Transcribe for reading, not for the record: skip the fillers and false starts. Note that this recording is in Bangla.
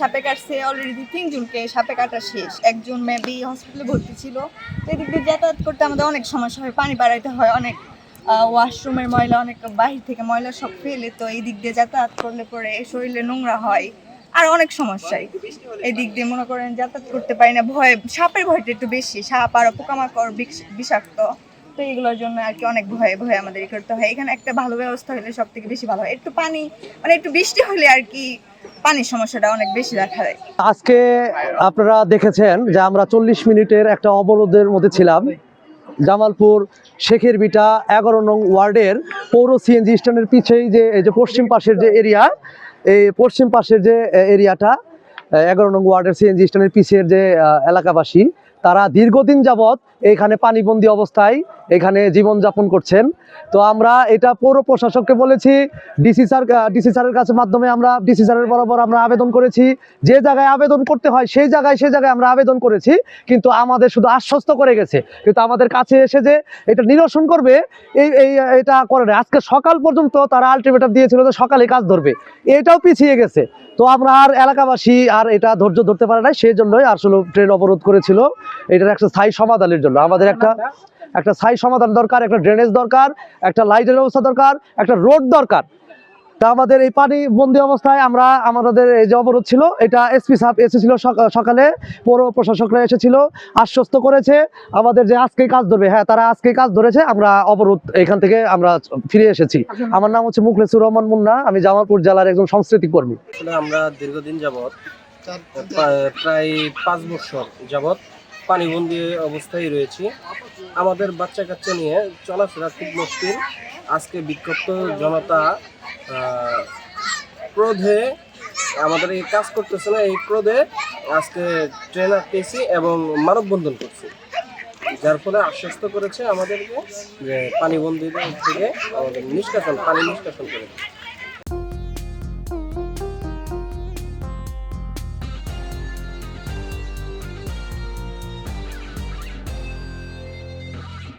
সাপে কাটছে অলরেডি 3 জনকে সাপে কাটা শেষ। একজন মেবি হসপিটালে ভর্তি ছিল। এদিক দিয়ে যাতায়াত করতে আমাদের অনেক সমস্যা হয়, পানি বাড়াইতে হয়, অনেক ওয়াশরুমের ময়লা, অনেক বাহির থেকে ময়লা সব ফেলে, তো এই দিক দিয়ে যাতায়াত করলে পরে শরীরে নোংরা হয় আর অনেক সমস্যায়। এই দিক দিয়ে মনে করেন যাতায়াত করতে পারি না, ভয়, সাপের ভয়টা একটু বেশি, সাপ আর পোকামাকড় বিষাক্ত, তো এগুলোর জন্য আর কি অনেক ভয়ে ভয়ে আমাদের করতে হয়। এখানে একটা ভালো ব্যবস্থা হলে সব থেকে বেশি ভালো হয়। একটু পানি মানে একটু বৃষ্টি হলে আর কি পানির সমস্যাটা অনেক বেশি দেখা দেয়। আজকে আপনারা দেখেছেন যে আমরা 40 মিনিটের একটা অবরোধের মধ্যে ছিলাম। জামালপুর শেখের বিটা 11 নং ওয়ার্ডের পৌর সিএনজি স্ট্যান্ডের পিছেই যে এই যে পশ্চিম পাশের যে এরিয়া, এই পশ্চিম পাশের যে এরিয়াটা 11 নং ওয়ার্ডের সিএনজি স্ট্যান্ডের পিছের যে এলাকাবাসী, তারা দীর্ঘদিন যাবৎ এখানে পানিবন্দী অবস্থায় এখানে জীবনযাপন করছেন। তো আমরা এটা পৌর প্রশাসককে বলেছি, ডিসি স্যারের কাছে মাধ্যমে আমরা ডিসি স্যারের বরাবর আমরা আবেদন করেছি। যে জায়গায় আবেদন করতে হয় সেই জায়গায় আমরা আবেদন করেছি, কিন্তু আমাদের শুধু আশ্বস্ত করে গেছে, কিন্তু আমাদের কাছে এসে যে এটা নিরসন করবে এটা করে না। আজকে সকাল পর্যন্ত তারা আলটিমেটাম দিয়েছিল যে সকালে কাজ ধরবে, এটাও পিছিয়ে গেছে। তো আমরা আর এলাকাবাসী আর এটা ধৈর্য ধরতে পারে না, সেই জন্যই আসলে ট্রেন অবরোধ করেছিল। এটার একটা স্থায়ী সমাধানের জন্য আমাদের একটা স্থায়ী সমাধান দরকার, একটা ড্রেনেজ দরকার, একটা লাইটের ব্যবস্থা দরকার, একটা রোড দরকার। তা আমাদের এই পানি বন্দি অবস্থায় আমাদের এই যে অবরোধ ছিল, এটা এসপি সাহেব এসেছিল সকালে, পৌর প্রশাসকরা এসেছিল, আশ্বস্ত করেছে আমাদের যে আজকেই কাজ ধরবে। হ্যাঁ, তারা আজকেই কাজ ধরেছে। আমরা অবরোধ এখান থেকে আমরা ফিরে এসেছি। আমার নাম হচ্ছে মুখলেসুর রহমান মুন্না, আমি জামালপুর জেলার একজন সংস্কৃতি কর্মী। আমরা দীর্ঘদিন যাবৎ প্রায় 5 বছর যাবৎ পানিবন্দী অবস্থায় রয়েছি। আমাদের বাচ্চা কাচ্চা নিয়ে চলাফেরা খুব মুশকিল। আজকে বিক্ষুব্ধ জনতা ক্রোধে আমাদের এই কাজ করতেছে না, এই ক্রোধে আজকে ট্রেন আটকেছি এবং মানববন্ধন করছি, যার ফলে আশ্বস্ত করেছে আমাদেরকে যে পানিবন্দী থেকে আমাদের পানি নিষ্কাশন করেছে।